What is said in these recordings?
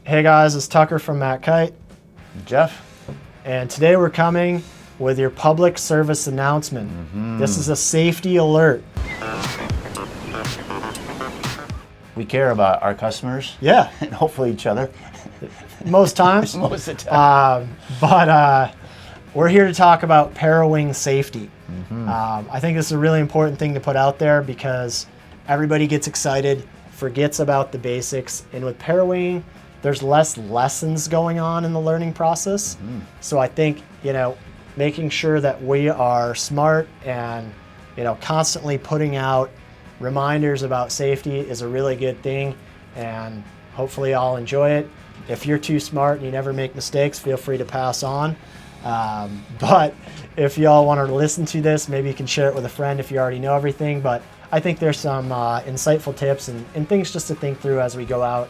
Hey guys, it's Tucker from MACkite. Jeff. And today we're coming with your public service announcement. This is a safety alert. We care about our customers. Yeah. And hopefully each other. Most times. Most of the time. But we're here to talk about Parawing safety. I think this is a really important thing to put out there because everybody gets excited, forgets about the basics, and with Parawing, there's less lessons going on in the learning process. So I think, making sure that we are smart and, constantly putting out reminders about safety is a really good thing, and hopefully I'll enjoy it. If you're too smart and you never make mistakes, feel free to pass on. But if y'all want to listen to this, maybe you can share it with a friend if you already know everything. But I think there's some insightful tips and things just to think through as we go out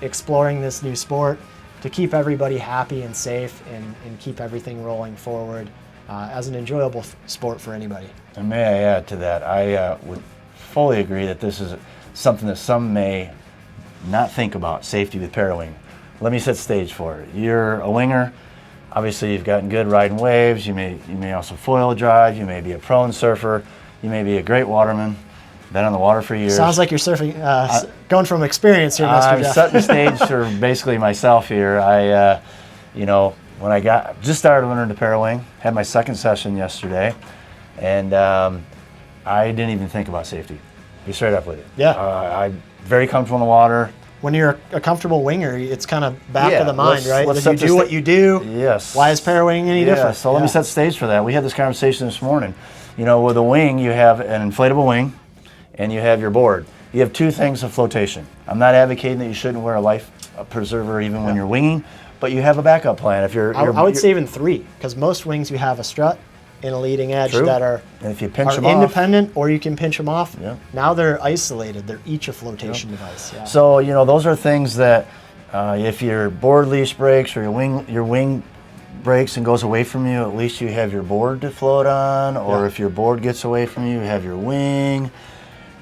exploring this new sport to keep everybody happy and safe and keep everything rolling forward as an enjoyable sport for anybody. And may I add to that, I would fully agree that this is something that some may not think about, safety with Parawing. Let me set stage for it. You're a winger. Obviously, you've gotten good riding waves. You may also foil drive. You may be a prone surfer. You may be a great waterman. Been on the water for years. Sounds like you're surfing, going from experience here, Mr. I'm Jeff. setting the stage for basically myself here. When I just started learning to Parawing, had my second session yesterday, and I didn't even think about safety. Be straight up with you. Yeah. I'm very comfortable in the water. When you're a comfortable winger, it's kind of back of the mind, right? Let's That you do what you do. Yes. Why is Parawing any different? So let me set the stage for that. We had this conversation this morning. With a wing, you have an inflatable wing, and you have your board. You have two things of flotation. I'm not advocating that you shouldn't wear a life preserver even when you're winging, but you have a backup plan. If I would say even three, because most wings you have a strut and a leading edge that are, and if you pinch them independent, or you can pinch them off. Yeah. Now they're isolated. They're each a flotation device. Yeah. So those are things that if your board leash breaks or your wing breaks and goes away from you, at least you have your board to float on, or if your board gets away from you, you have your wing.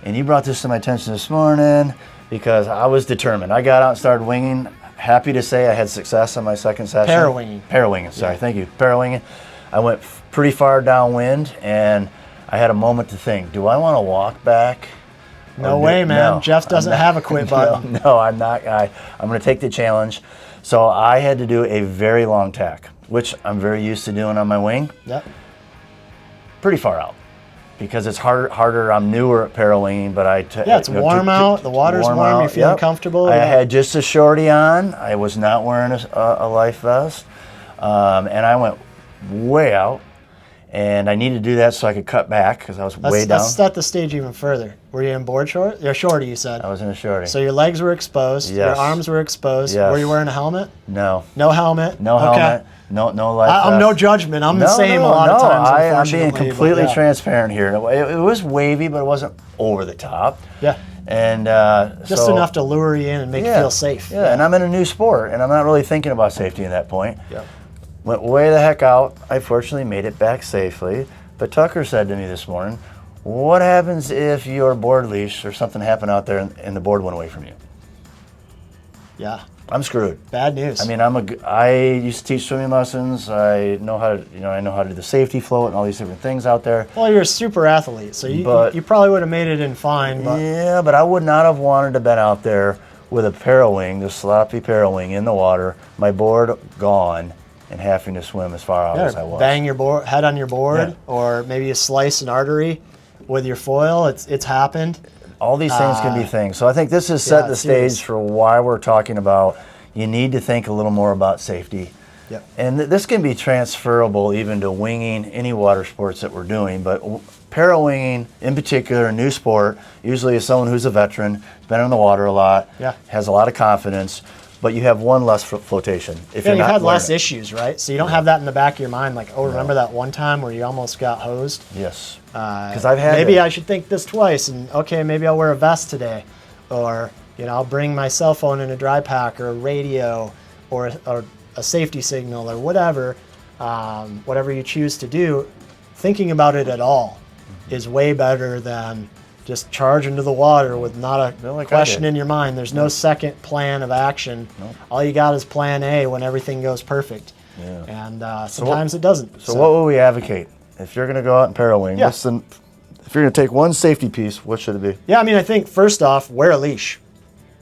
And you brought this to my attention this morning because I was determined. I got out and started winging. Happy to say I had success on my second session. Parawinging, sorry, thank you. Parawinging. I went pretty far downwind, and I had a moment to think, do I want to walk back? No way, man. No, Jeff doesn't have a quit button. No, I'm not. I'm going to take the challenge. So I had to do a very long tack, which I'm very used to doing on my wing. Yep. Pretty far out. Because it's harder. I'm newer at Parawinging, but it's warm out. The water's warm. You're feeling comfortable. I had just a shorty on. I was not wearing a life vest, and I went way out. And I needed to do that so I could cut back because I was way down. Let's set the stage even further. Were you in board short? You're shorty, you said. I was in a shorty. So your legs were exposed. Yes. Your arms were exposed. Yes. Were you wearing a helmet? No. No helmet. No helmet. No life vest. I'm no judgment. I'm the same a lot of times. I'm being completely transparent here. It was wavy, but it wasn't over the top. Yeah. And just enough to lure you in and make you feel safe. Yeah. And I'm in a new sport, and I'm not really thinking about safety at that point. Yeah. Went way the heck out. I fortunately made it back safely. But Tucker said to me this morning, what happens if your board leash or something happened out there and the board went away from you? Yeah. I'm screwed. Bad news. I mean, I used to teach swimming lessons. I know how to do the safety float and all these different things out there. Well, you're a super athlete, so you probably would have made it in fine. But yeah, but I would not have wanted to been out there with a Parawing, the sloppy Parawing in the water, my board gone, and having to swim as far out as I was. Bang your head on your board, or maybe you slice an artery with your foil. It's happened. All these things can be things. So I think this is set the stage for why we're talking about you need to think a little more about safety. Yep. And this can be transferable even to winging, any water sports that we're doing. But Parawinging, in particular, a new sport, usually is someone who's a veteran, been in the water a lot, has a lot of confidence, but you have one less flotation. If you had less issues, right? So you don't have that in the back of your mind, like, oh, remember that one time where you almost got hosed? Yes. Because I've had maybe I should think this twice, and okay, maybe I'll wear a vest today, or I'll bring my cell phone in a dry pack, or a radio, or a safety signal, or whatever you choose to do. Thinking about it at all is way better than just charge into the water with not a like question in your mind. There's no second plan of action. Nope. All you got is plan A when everything goes perfect. Yeah. And sometimes it doesn't. So what would we advocate? If you're going to go out and parawing, Yeah. if you're going to take one safety piece, what should it be? Yeah, I mean, I think first off, wear a leash.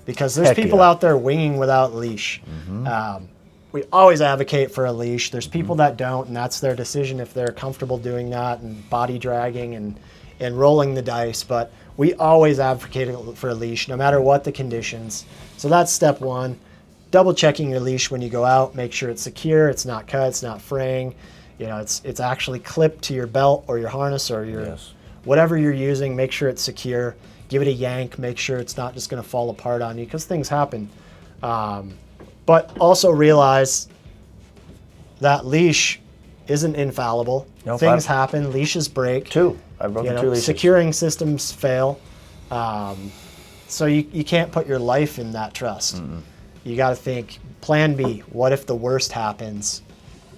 Because there's Heck people yeah. out there winging without leash. We always advocate for a leash. There's people that don't, and that's their decision if they're comfortable doing that and body dragging and rolling the dice. But we always advocate for a leash, no matter what the conditions. So that's step one. Double checking your leash when you go out. Make sure it's secure. It's not cut. It's not fraying. You know, it's actually clipped to your belt or your harness or your whatever you're using. Make sure it's secure. Give it a yank. Make sure it's not just going to fall apart on you, because things happen. But also realize that leash isn't infallible. Nope, Things happen. Leashes break. I've broken 2 leashes. Securing systems fail. So you can't put your life in that trust. You got to think, plan B. What if the worst happens?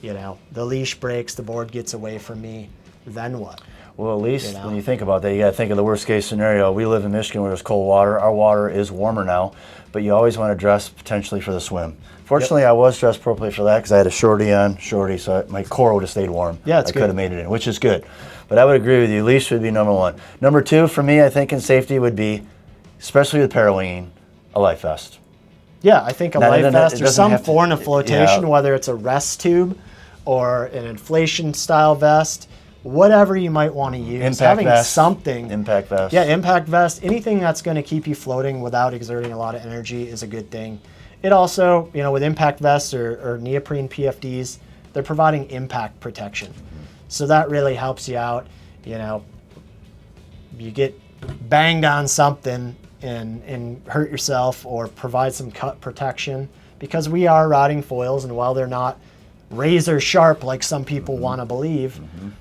You know, the leash breaks, the board gets away from me. Then what? Well, at least when you think about that, you got to think of the worst case scenario. We live in Michigan where there's cold water. Our water is warmer now, but you always want to dress potentially for the swim. Fortunately, I was dressed appropriately for that because I had a shorty, so my core would have stayed warm. Yeah, it's I could have made it in, which is good. But I would agree with you. Leash would be number one. Number two, for me, I think in safety would be, especially with parawinging, a life vest. Yeah, I think a Now, life vest or some have to- form of flotation, yeah. whether it's a rest tube or an inflation style vest, whatever you might want to use. Impact Having vest. something. Impact vest. Yeah, impact vest. Anything that's going to keep you floating without exerting a lot of energy is a good thing. It also, you know, with impact vests or neoprene PFDs, they're providing impact protection. So that really helps you out. You know, you get banged on something and hurt yourself or provide some cut protection, because we are rotting foils, and while they're not razor sharp like some people want to believe,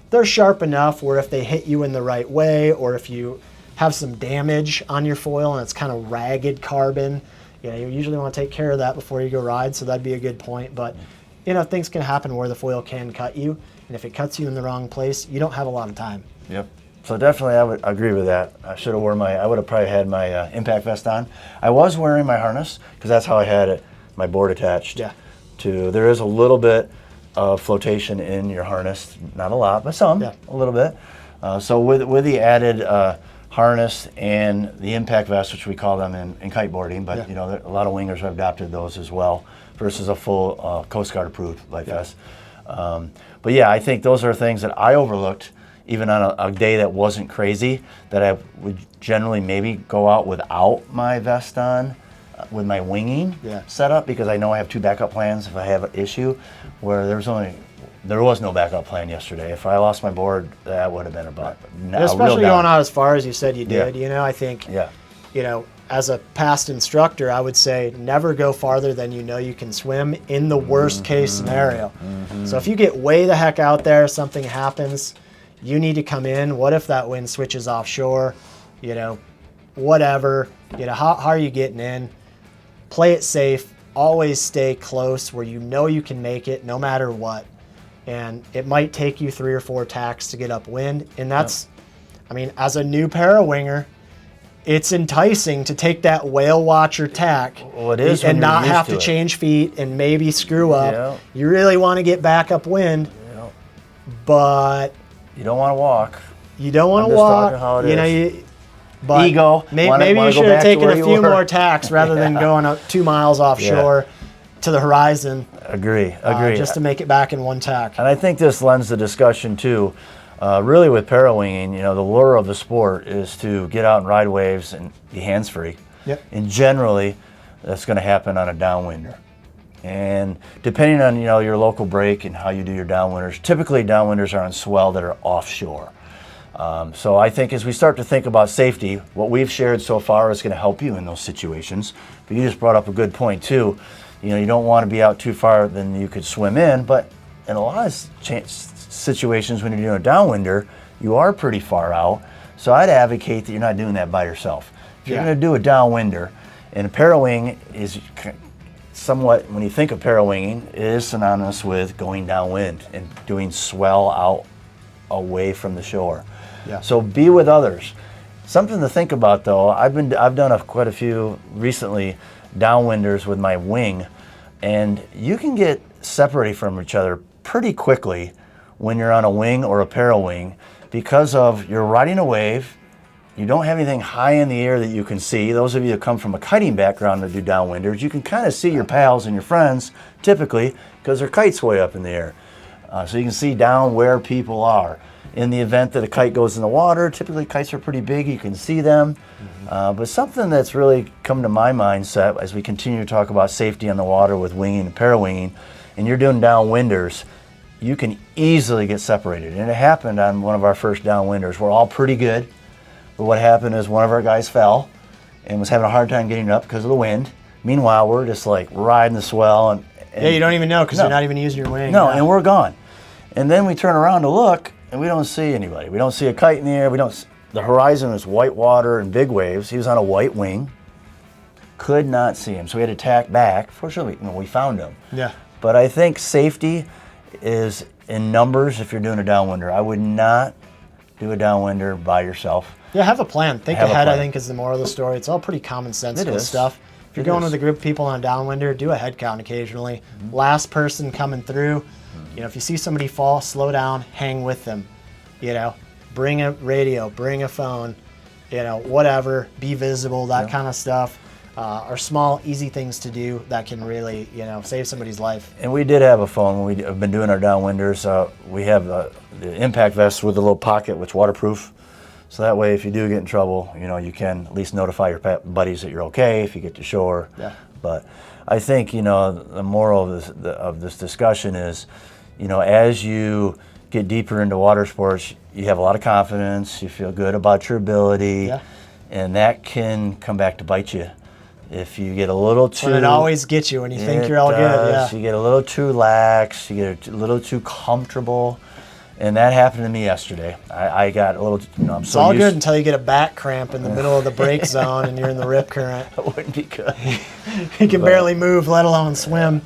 they're sharp enough where if they hit you in the right way, or if you have some damage on your foil and it's kind of ragged carbon, you know, you usually want to take care of that before you go ride. So that'd be a good point. But you know, things can happen where the foil can cut you, and if it cuts you in the wrong place, you don't have a lot of time. Yep. So definitely, I would agree with that. I would have probably had my impact vest on. I was wearing my harness because that's how I had it, my board attached. Yeah. There is a little bit of flotation in your harness, not a lot, but some, a little bit. So with the added harness and the impact vest, which we call them in kiteboarding, but you know, a lot of wingers have adopted those as well, versus a full Coast Guard approved life vest. But yeah, I think those are things that I overlooked, even on a day that wasn't crazy, that I would generally maybe go out without my vest on, with my winging setup, because I know I have 2 backup plans if I have an issue, where there was no backup plan yesterday. If I lost my board, that would have been Especially going out as far as you said you did. Yeah. You know, I think, you know, as a past instructor, I would say never go farther than you know you can swim in the worst case scenario. So if you get way the heck out there, something happens, you need to come in. What if that wind switches offshore? You know, whatever. You know, how are you getting in? Play it safe. Always stay close where you know you can make it no matter what. And it might take you 3 or 4 tacks to get upwind. And that's, I mean, as a new parawinger, it's enticing to take that whale watcher tack and not have to change feet and maybe screw up. Yeah. You really want to get back upwind, but you don't want to walk. You don't want to walk. You know, but ego. Maybe you should have taken a few more tacks rather than going up 2 miles offshore to the horizon. Agree. Just to make it back in 1 tack. And I think this lends the discussion too. Really with parawinging, you know, the lure of the sport is to get out and ride waves and be hands-free. And generally, that's going to happen on a downwinder. And depending on, you know, your local break and how you do your downwinders, typically downwinders are on swell that are offshore. So I think as we start to think about safety, what we've shared so far is going to help you in those situations. But you just brought up a good point too. You know, you don't want to be out too far than you could swim in, but in a lot of situations when you're doing a downwinder, you are pretty far out. So I'd advocate that you're not doing that by yourself. If you're going to do a downwinder, and a parawing is somewhat, when you think of parawinging, it is synonymous with going downwind and doing swell out away from the shore. So be with others. Something to think about though, I've done quite a few recently downwinders with my wing, and you can get separated from each other pretty quickly when you're on a wing or a Parawing because of you're riding a wave, you don't have anything high in the air that you can see. Those of you that come from a kiting background to do downwinders, you can kind of see your pals and your friends typically because their kite's way up in the air. So you can see down where people are. In the event that a kite goes in the water, typically kites are pretty big, you can see them. But something that's really come to my mindset as we continue to talk about safety on the water with winging and parawinging, and you're doing downwinders, you can easily get separated. And it happened on one of our first downwinders. We're all pretty good, but what happened is one of our guys fell and was having a hard time getting up because of the wind. Meanwhile, we're just like riding the swell. And yeah, you don't even know because you're not even using your wing. No, and we're gone. And then we turn around to look, and we don't see anybody. We don't see a kite in the air. The horizon is white water and big waves. He was on a white wing. Could not see him. So we had to tack back. Fortunately, we found him. Yeah. But I think safety is in numbers if you're doing a downwinder. I would not do a downwinder by yourself. Yeah, have a plan. Think ahead, I think, is the moral of the story. It's all pretty commonsensical stuff. If you're going with a group of people on a downwinder, do a head count occasionally. Last person coming through, if you see somebody fall, slow down, hang with them. Bring a radio, bring a phone, whatever, be visible, that kind of stuff. Are small, easy things to do that can really, save somebody's life. And we did have a phone when we have been doing our downwinders. We have the impact vest with a little pocket, which waterproof. So that way, if you do get in trouble, you can at least notify your buddies that you're okay if you get to shore. Yeah. But I think, the moral of this discussion is, as you get deeper into water sports, you have a lot of confidence, you feel good about your ability, and that can come back to bite you. If you get a little too... But it always gets you when you think you're all good. Yeah. You get a little too lax, you get a little too comfortable, and that happened to me yesterday. I got a little... It's all good until you get a back cramp in the middle of the break zone and you're in the rip current. That wouldn't be good. You can barely move, let alone swim.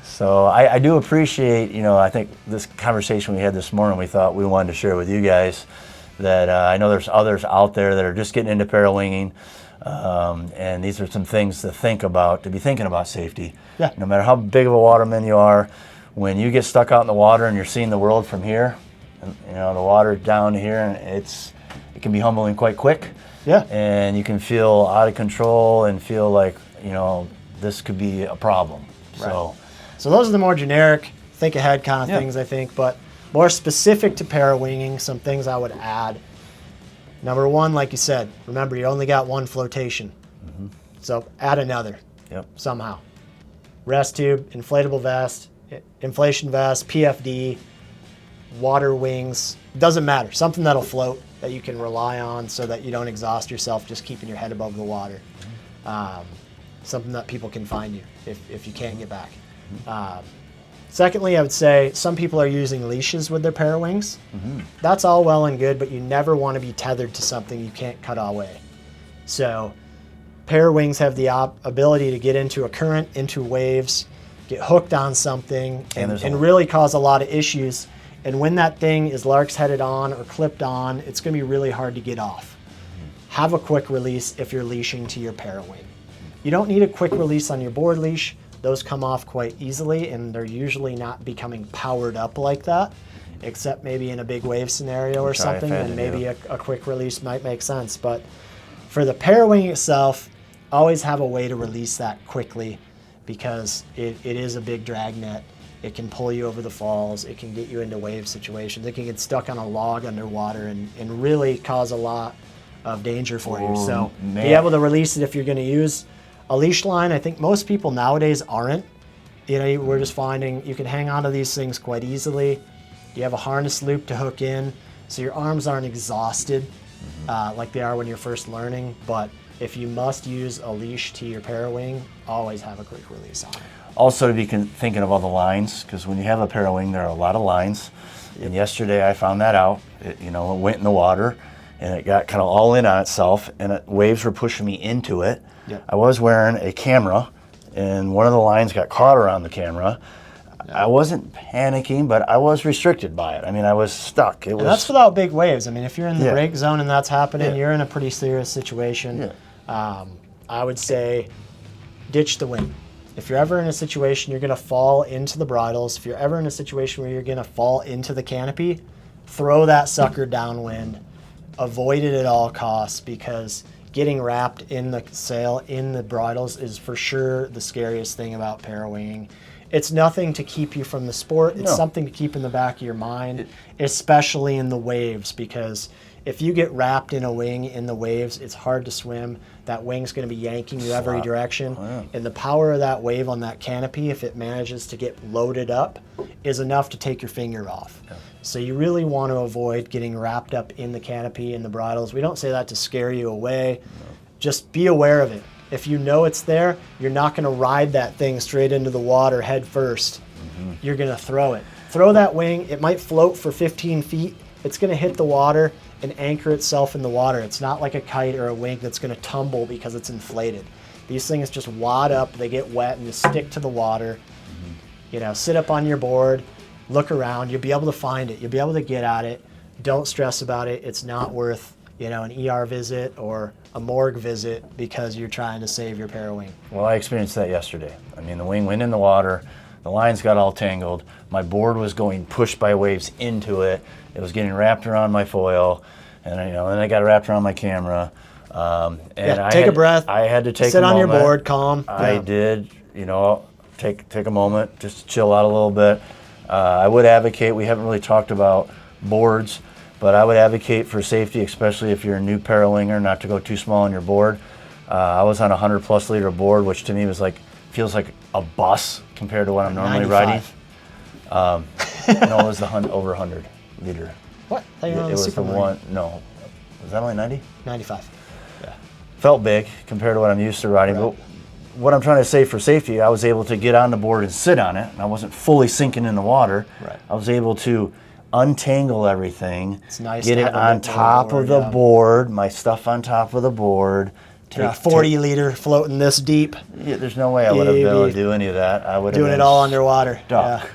So I do appreciate, I think this conversation we had this morning, we thought we wanted to share with you guys that I know there's others out there that are just getting into parawinging. And these are some things to think about, to be thinking about safety. Yeah. No matter how big of a waterman you are, when you get stuck out in the water and you're seeing the world from here, and, the water down here, and it can be humbling quite quick. Yeah. And you can feel out of control and feel like, this could be a problem. Right. So those are the more generic, think ahead kind of things, I think, but more specific to parawinging, some things I would add. Number one, like you said, remember you only got one flotation. So add another somehow. Rest tube, inflatable vest, inflation vest, PFD, water wings, doesn't matter. Something that'll float that you can rely on so that you don't exhaust yourself just keeping your head above the water. Something that people can find you if you can't get back. Secondly, I would say some people are using leashes with their parawings. That's all well and good, but you never want to be tethered to something you can't cut away. So parawings have the ability to get into a current, into waves, get hooked on something, and really cause a lot of issues. And when that thing is lark's headed on or clipped on, it's going to be really hard to get off. Have a quick release if you're leashing to your parawing. You don't need a quick release on your board leash. Those come off quite easily, and they're usually not becoming powered up like that, except maybe in a big wave scenario or something, and maybe a quick release might make sense. But for the parawing itself, always have a way to release that quickly because it is a big drag net. It can pull you over the falls. It can get you into wave situations. It can get stuck on a log underwater and really cause a lot of danger for you. So be able to release it if you're going to use a leash line. I think most people nowadays aren't. We're just finding you can hang onto these things quite easily. You have a harness loop to hook in, so your arms aren't exhausted like they are when you're first learning. But if you must use a leash to your parawing, always have a quick release on it. Also to be thinking of all the lines, because when you have a parawing, there are a lot of lines. And yesterday I found that out. It went in the water, and it got kind of all in on itself, and waves were pushing me into it. I was wearing a camera, and one of the lines got caught around the camera. I wasn't panicking, but I was restricted by it. I mean, I was stuck. And that's without big waves. I mean, if you're in the Yeah. break zone and that's happening, Yeah. you're in a pretty serious situation. Yeah. I would say ditch the wing. If you're ever in a situation you're going to fall into the bridles, if you're ever in a situation where you're going to fall into the canopy, throw that sucker downwind. Avoid it at all costs, because getting wrapped in the sail, in the bridles, is for sure the scariest thing about parawinging. It's nothing to keep you from the sport. It's something to keep in the back of your mind, especially in the waves, because if you get wrapped in a wing in the waves, it's hard to swim. That wing's going to be yanking you every direction. And the power of that wave on that canopy, if it manages to get loaded up, is enough to take your finger off. So you really want to avoid getting wrapped up in the canopy and the bridles. We don't say that to scare you away. Just be aware of it. If you know it's there, you're not going to ride that thing straight into the water head first. You're going to throw it. Throw that wing. It might float for 15 feet. It's going to hit the water and anchor itself in the water. It's not like a kite or a wing that's going to tumble because it's inflated. These things just wad up, they get wet, and you stick to the water. You know, sit up on your board, look around. You'll be able to find it. You'll be able to get at it. Don't stress about it. It's not worth, you know, an ER visit or a morgue visit because you're trying to save your parawing. Well, I experienced that yesterday. I mean, the wing went in the water, the lines got all tangled, my board was going pushed by waves into it, it was getting wrapped around my foil, and then I got it wrapped around my camera. Take a breath. I had to take sit a on moment. your board, calm. I did, take a moment just to chill out a little bit. I would advocate, we haven't really talked about boards, but I would advocate for safety, especially if you're a new parawinger, not to go too small on your board. I was on a 100+ liter board, which to me feels like a bus compared to what I'm normally 95. riding. No, it was the over 100 liter. What? It was the one. No, was that only 90? 95. Yeah. Felt big compared to what I'm used to riding. Right. But what I'm trying to say for safety, I was able to get on the board and sit on it, and I wasn't fully sinking in the water. Right. I was able to untangle everything, It's nice get to it have a on bit more top board, of the yeah. board, my stuff on top of the board. A 40 liter floating this deep, Yeah, there's no way I would have been able to do any of that. I would have doing been it all underwater. stuck.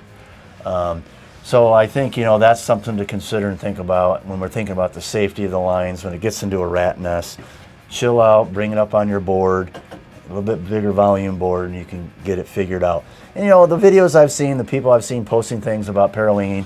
Yeah. So I think, that's something to consider and think about when we're thinking about the safety of the lines when it gets into a rat nest. Chill out, bring it up on your board, a little bit bigger volume board, and you can get it figured out. And the videos I've seen, the people I've seen posting things about parawinging,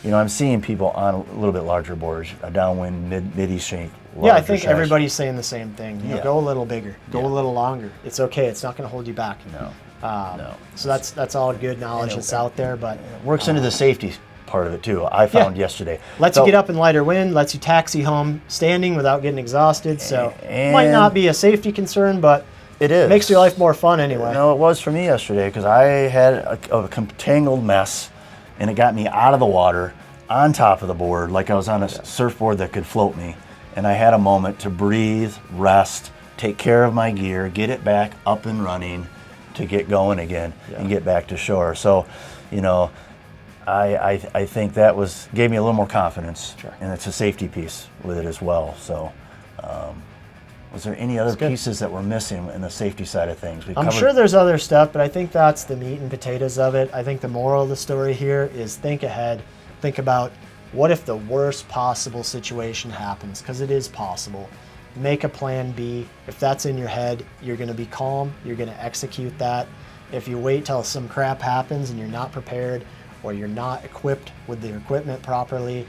I'm seeing people on a little bit larger boards, a downwind, midi shank. Yeah, I think everybody's saying the same thing. Go a little bigger, go a little longer. It's okay. It's not going to hold you back. No. So that's all good knowledge that's out there, but Works into the safety part of it too. I found yesterday. Lets you get up in lighter wind, lets you taxi home standing without getting exhausted. So might not be a safety concern, but it is. Makes your life more fun anyway. No, it was for me yesterday because I had a tangled mess, and it got me out of the water on top of the board like I was on a surfboard that could float me. And I had a moment to breathe, rest, take care of my gear, get it back up and running to get going again and get back to shore. So, I think that gave me a little more confidence, and it's a safety piece with it as well. So, was there any other pieces that we're missing in the safety side of things? I'm sure there's other stuff, but I think that's the meat and potatoes of it. I think the moral of the story here is think ahead. Think about what if the worst possible situation happens, because it is possible. Make a plan B. If that's in your head, you're going to be calm. You're going to execute that. If you wait till some crap happens and you're not prepared or you're not equipped with the equipment properly,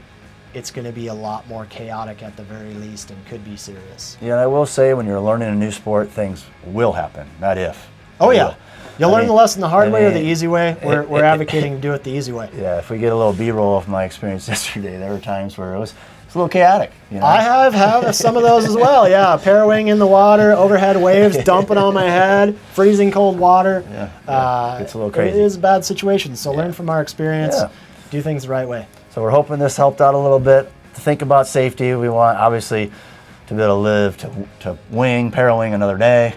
it's going to be a lot more chaotic at the very least and could be serious. Yeah, I will say when you're learning a new sport, things will happen, not if. Oh, yeah. You'll learn the lesson the hard way or the easy way. We're advocating to do it the easy way. Yeah, if we get a little B-roll of my experience yesterday, there were times where it's a little chaotic. I have some of those as well, yeah. Parawing in the water, overhead waves dumping on my head, freezing cold water. Yeah, it's a little crazy. It is a bad situation, so learn from our experience, do things the right way. So we're hoping this helped out a little bit to think about safety. We want, obviously, to be able to live, to wing, parawing another day.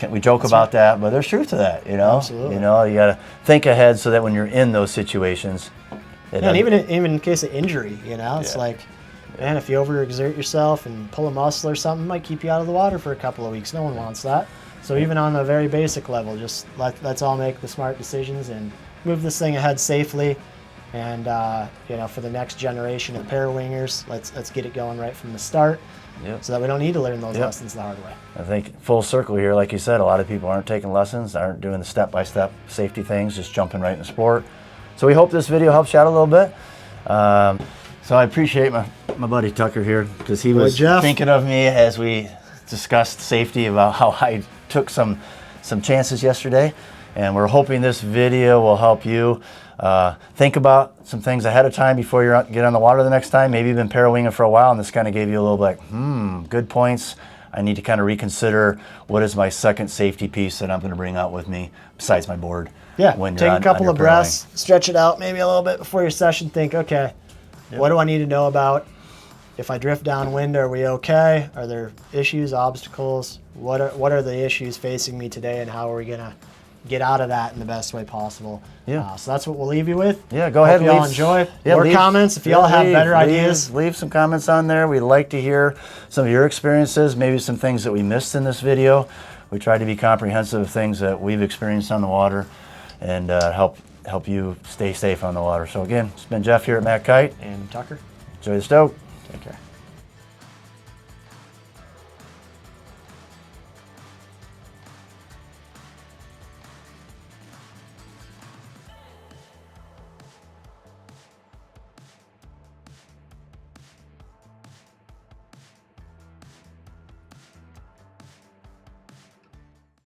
We joke about that, but there's truth to that, Absolutely. You got to think ahead so that when you're in those situations. And even in case of injury, it's like, man, if you overexert yourself and pull a muscle or something, it might keep you out of the water for a couple of weeks. No one wants that. So even on a very basic level, just let's all make the smart decisions and move this thing ahead safely. And you know, for the next generation of parawingers, let's get it going right from the start, so that we don't need to learn those lessons the hard way. I think full circle here, like you said, a lot of people aren't taking lessons, aren't doing the step-by-step safety things, just jumping right in the sport. So we hope this video helps you out a little bit. So I appreciate my buddy Tucker here, because he was thinking of me as we discussed safety, about how I took some chances yesterday. And we're hoping this video will help you think about some things ahead of time before you get on the water the next time. Maybe you've been parawinging for a while and this kind of gave you a little like, good points. I need to kind of reconsider what is my second safety piece that I'm going to bring out with me besides my board. Yeah, take a couple of breaths, stretch it out maybe a little bit before your session. Think, okay, what do I need to know about? If I drift downwind, are we okay? Are there issues, obstacles? What are the issues facing me today, and how are we going to get out of that in the best way possible? So that's what we'll leave you with. Yeah, go ahead. Hope y'all enjoy. More comments if y'all have better ideas. Leave some comments on there. We'd like to hear some of your experiences, maybe some things that we missed in this video. We try to be comprehensive of things that we've experienced on the water, and help you stay safe on the water. So again, it's been Jeff here at MACkite. And Tucker. Enjoy the stoke. Take care.